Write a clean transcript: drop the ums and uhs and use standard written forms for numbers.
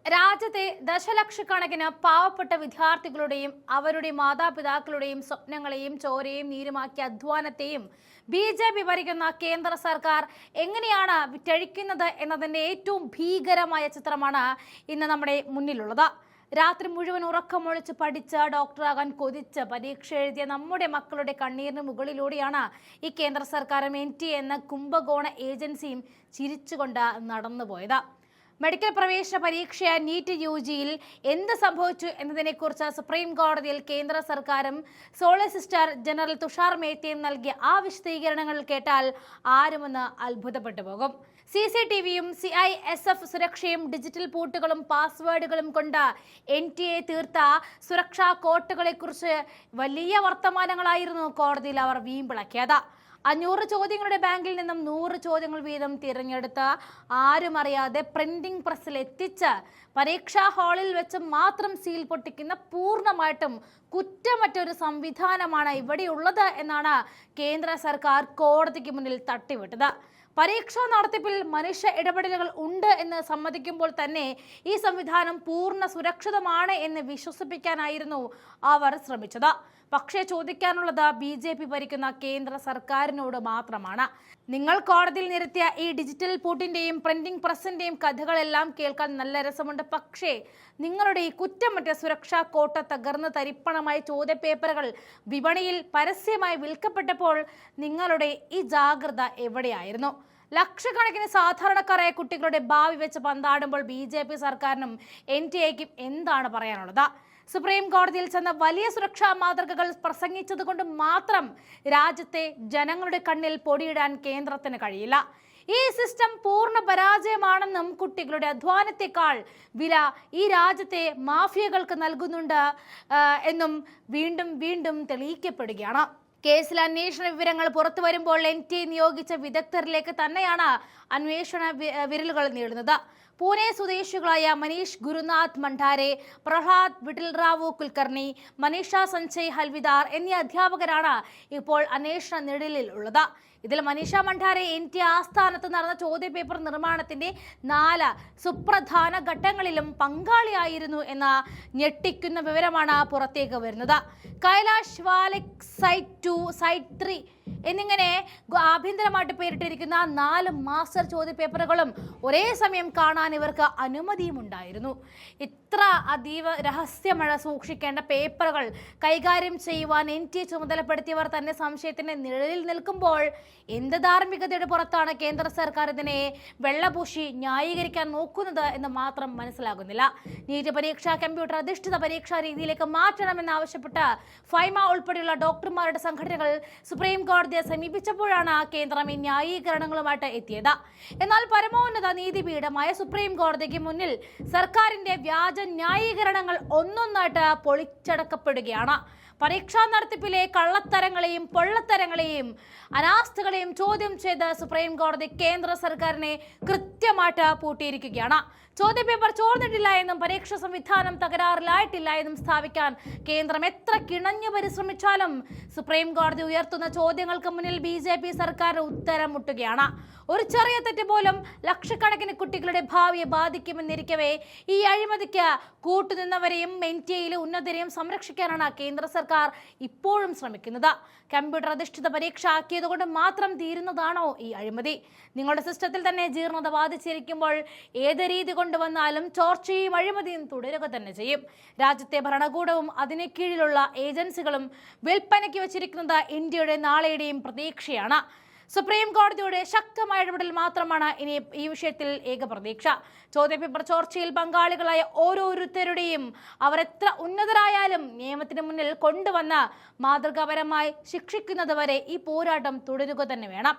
രാജ്യത്തെ ദശലക്ഷക്കണക്കിന് പാവപ്പെട്ട വിദ്യാർത്ഥികളുടെയും അവരുടെ മാതാപിതാക്കളുടെയും സ്വപ്നങ്ങളെയും ചോരയും നീരുമാക്കിയ അധ്വാനത്തെയും BJP ഭരിക്കുന്ന കേന്ദ്ര സർക്കാർ എങ്ങനെയാണ് വിറ്റഴിക്കുന്നത് എന്നതിന്റെ ഏറ്റവും ഭീകരമായ ചിത്രമാണ് ഇന്ന് നമ്മുടെ മുന്നിലുള്ളത്. രാത്രി മുഴുവൻ ഉറക്കമൊഴിച്ച് പഠിച്ച് ഡോക്ടറാകാൻ കൊതിച്ച് പരീക്ഷ എഴുതിയ നമ്മുടെ മക്കളുടെ കണ്ണീരിന് മുകളിലൂടെയാണ് ഈ കേന്ദ്ര സർക്കാരും NTA എന്ന കുംഭകോണ ഏജൻസിയും ചിരിച്ചുകൊണ്ട് നടന്നുപോയത്. മെഡിക്കൽ പ്രവേശന പരീക്ഷയായ നീറ്റ് UGയിൽ എന്ത് സംഭവിച്ചു എന്നതിനെക്കുറിച്ച് സുപ്രീം കോടതിയിൽ കേന്ദ്ര സർക്കാരും സോളിസിറ്റർ ജനറൽ തുഷാർ മേത്തയും നൽകിയ ആ വിശദീകരണങ്ങൾ കേട്ടാൽ ആരുമെന്ന് അത്ഭുതപ്പെട്ടു പോകും. CCTVയും CISF സുരക്ഷയും ഡിജിറ്റൽ പൂട്ടുകളും പാസ്വേഡുകളും കൊണ്ട് NTA തീർത്ത സുരക്ഷാ കോട്ടകളെക്കുറിച്ച് വലിയ വർത്തമാനങ്ങളായിരുന്നു കോടതിയിൽ അവർ വീമ്പിളക്കിയത്. 500 ചോദ്യങ്ങളുടെ ബാങ്കിൽ നിന്നും 100 ചോദ്യങ്ങൾ വീതം തിരഞ്ഞെടുത്ത് ആരും അറിയാതെ പ്രിന്റിംഗ് പ്രസ്സിൽ എത്തിച്ച് പരീക്ഷാ ഹാളിൽ വെച്ച് മാത്രം സീൽ പൊട്ടിക്കുന്ന പൂർണ്ണമായിട്ടും കുറ്റമറ്റൊരു സംവിധാനമാണ് ഇവിടെയുള്ളത് എന്നാണ് കേന്ദ്ര സർക്കാർ കോടതിക്ക് മുന്നിൽ തട്ടിവിട്ടത്. പരീക്ഷാ നടത്തിപ്പിൽ മനുഷ്യ ഇടപെടലുകൾ ഉണ്ട് എന്ന് സമ്മതിക്കുമ്പോൾ തന്നെ ഈ സംവിധാനം പൂർണ്ണ സുരക്ഷിതമാണ് എന്ന് വിശ്വസിപ്പിക്കാനായിരുന്നു അവർ ശ്രമിച്ചത്. പക്ഷേ ചോദിക്കാനുള്ളത് BJP ഭരിക്കുന്ന കേന്ദ്ര സർക്കാരിനോട് മാത്രമാണ്. നിങ്ങൾ കോടതിയിൽ നിരത്തിയ ഈ ഡിജിറ്റൽ പൂട്ടിന്റെയും പ്രിന്റിംഗ് പ്രസിന്റെയും കഥകളെല്ലാം കേൾക്കാൻ നല്ല രസമുണ്ട്. പക്ഷേ നിങ്ങളുടെ ഈ കുറ്റമറ്റ സുരക്ഷാ കോട്ട തകർന്ന് തരിപ്പണമായ ചോദ്യപേപ്പറുകൾ വിപണിയിൽ പരസ്യമായി വിൽക്കപ്പെട്ടപ്പോൾ നിങ്ങളുടെ ഈ ജാഗ്രത എവിടെയായിരുന്നു? ലക്ഷക്കണക്കിന് സാധാരണക്കാരായ കുട്ടികളുടെ ഭാവി വെച്ച് പന്താടുമ്പോൾ BJP സർക്കാരിനും NTAയ്ക്കും എന്താണ് പറയാനുള്ളത്? സുപ്രീം കോടതിയിൽ ചെന്ന വലിയ സുരക്ഷാ മാതൃകകൾ പ്രസംഗിച്ചത് കൊണ്ട് മാത്രം രാജ്യത്തെ ജനങ്ങളുടെ കണ്ണിൽ പൊടിയിടാൻ കേന്ദ്രത്തിന് കഴിയില്ല. ഈ സിസ്റ്റം പൂർണ്ണ പരാജയമാണെന്നും കുട്ടികളുടെ അധ്വാനത്തെക്കാൾ വില ഈ രാജ്യത്തെ മാഫിയകൾക്ക് നൽകുന്നുണ്ട് എന്നും വീണ്ടും വീണ്ടും തെളിയിക്കപ്പെടുകയാണ്. കേസിൽ അന്വേഷണ വിവരങ്ങൾ പുറത്തു വരുമ്പോൾ NTA നിയോഗിച്ച വിദഗ്ധരിലേക്ക് തന്നെയാണ് അന്വേഷണ വിരലുകൾ നീളുന്നത്. പൂനെ സ്വദേശികളായ മനീഷ് ഗുരുനാഥ് മണ്ഡാരെ, പ്രഹ്ലാദ് വിഠൽ റാവു കുൽക്കർണി, മനീഷ സഞ്ജയ് ഹൽവിദാർ എന്നീ അധ്യാപകരാണ് ഇപ്പോൾ അന്വേഷണ നിഴലിൽ ഉള്ളത്. ഇതിൽ മനീഷ മണ്ഡാരെ NTA ആസ്ഥാനത്ത് നടന്ന ചോദ്യപേപ്പർ നിർമ്മാണത്തിന്റെ 4 സുപ്രധാന ഘട്ടങ്ങളിലും പങ്കാളിയായിരുന്നു എന്ന ഞെട്ടിക്കുന്ന വിവരമാണ് പുറത്തേക്ക് വരുന്നത്. കൈലാഷ് വാലിക് സൈറ്റ് 2, സൈറ്റ് 3 എന്നിങ്ങനെ ആഭ്യന്തരമായിട്ട് പേരിട്ടിരിക്കുന്ന 4 മാസ്റ്റർ ചോദ്യപേപ്പറുകളും ഒരേ സമയം കാണാൻ ഇവർക്ക് അനുമതിയും ഉണ്ടായിരുന്നു. ഇത്ര അതീവ രഹസ്യമഴ സൂക്ഷിക്കേണ്ട പേപ്പറുകൾ കൈകാര്യം ചെയ്യുവാൻ NTA ചുമതലപ്പെടുത്തിയവർ തന്നെ സംശയത്തിന്റെ നിഴലിൽ നിൽക്കുമ്പോൾ എന്ത് ധാർമ്മികതയുടെ പുറത്താണ് കേന്ദ്ര സർക്കാർ ഇതിനെ വെള്ളപൂശി ന്യായീകരിക്കാൻ നോക്കുന്നത് എന്ന് മാത്രം മനസ്സിലാകുന്നില്ല. നീറ്റ് പരീക്ഷ കമ്പ്യൂട്ടർ അധിഷ്ഠിത പരീക്ഷാ രീതിയിലേക്ക് മാറ്റണമെന്നാവശ്യപ്പെട്ട് ഫൈമ ഉൾപ്പെടെയുള്ള ഡോക്ടർമാരുടെ സംഘടനകൾ സുപ്രീം കോടതിയെ സമീപിച്ചപ്പോഴാണ് കേന്ദ്രം ഈ ന്യായീകരണങ്ങളുമായിട്ട് എത്തിയത്. എന്നാൽ പരമോന്നത നീതിപീഠമായ സുപ്രീം കോടതിക്ക് മുന്നിൽ സർക്കാരിന്റെ വ്യാജ ന്യായീകരണങ്ങൾ ഒന്നൊന്നായിട്ട് പൊളിച്ചടക്കപ്പെടുകയാണ്. പരീക്ഷാ നടത്തിപ്പിലെ കള്ളത്തരങ്ങളെയും പൊള്ളത്തരങ്ങളെയും അനാസ്ഥകളെയും ചോദ്യം ചെയ്ത് സുപ്രീം കോടതി കേന്ദ്ര സർക്കാരിനെ കൃത്യമായിട്ട് പൂട്ടിയിരിക്കുകയാണ്. ചോദ്യപേപ്പർ ചോർന്നിട്ടില്ല എന്നും പരീക്ഷാ സംവിധാനം തകരാറിലായിട്ടില്ല എന്നും സ്ഥാപിക്കാൻ കേന്ദ്രം എത്ര കിണഞ്ഞു പരിശ്രമിച്ചാലും സുപ്രീം കോടതി ഉയർത്തുന്ന ചോദ്യങ്ങൾക്ക് മുന്നിൽ BJP സർക്കാർ ഉത്തരം മുട്ടുകയാണ്. ഒരു ചെറിയ തെറ്റ് പോലും ലക്ഷക്കണക്കിന് കുട്ടികളുടെ ഭാവിയെ ബാധിക്കുമെന്നിരിക്കവേ ഈ അഴിമതിക്ക് കൂട്ടുനിന്നവരെയും NTAയിലെ ഉന്നതരെയും സംരക്ഷിക്കാനാണ് കേന്ദ്ര സർക്കാർ ഇപ്പോഴും ശ്രമിക്കുന്നത്. കമ്പ്യൂട്ടർ അധിഷ്ഠിത പരീക്ഷ ആക്കിയതുകൊണ്ട് മാത്രം തീരുന്നതാണോ ഈ അഴിമതി? നിങ്ങളുടെ സിസ്റ്റത്തിൽ തന്നെ ജീർണത ബാധിച്ചിരിക്കുമ്പോൾ ഏത് രീതി കൊണ്ടുവന്നാലും ചോർച്ചയും അഴിമതിയും തുടരുക തന്നെ ചെയ്യും. രാജ്യത്തെ ഭരണകൂടവും അതിന് കീഴിലുള്ള ഏജൻസികളും വിൽപ്പനയ്ക്ക് വെച്ചിരിക്കുന്നത് ഇന്ത്യയുടെ നാളെയുടെയും പ്രതീക്ഷയാണ്. സുപ്രീം കോടതിയുടെ ശക്തമായ ഇടപെടൽ മാത്രമാണ് ഇനി ഈ വിഷയത്തിൽ ഏക പ്രതീക്ഷ. ചോദ്യപേപ്പർ ചോർച്ചയിൽ പങ്കാളികളായ ഓരോരുത്തരുടെയും അവർ എത്ര ഉന്നതരായാലും നിയമത്തിന് മുന്നിൽ കൊണ്ടുവന്ന് മാതൃകാപരമായി ശിക്ഷിക്കുന്നതുവരെ ഈ പോരാട്ടം തുടരുക തന്നെ വേണം.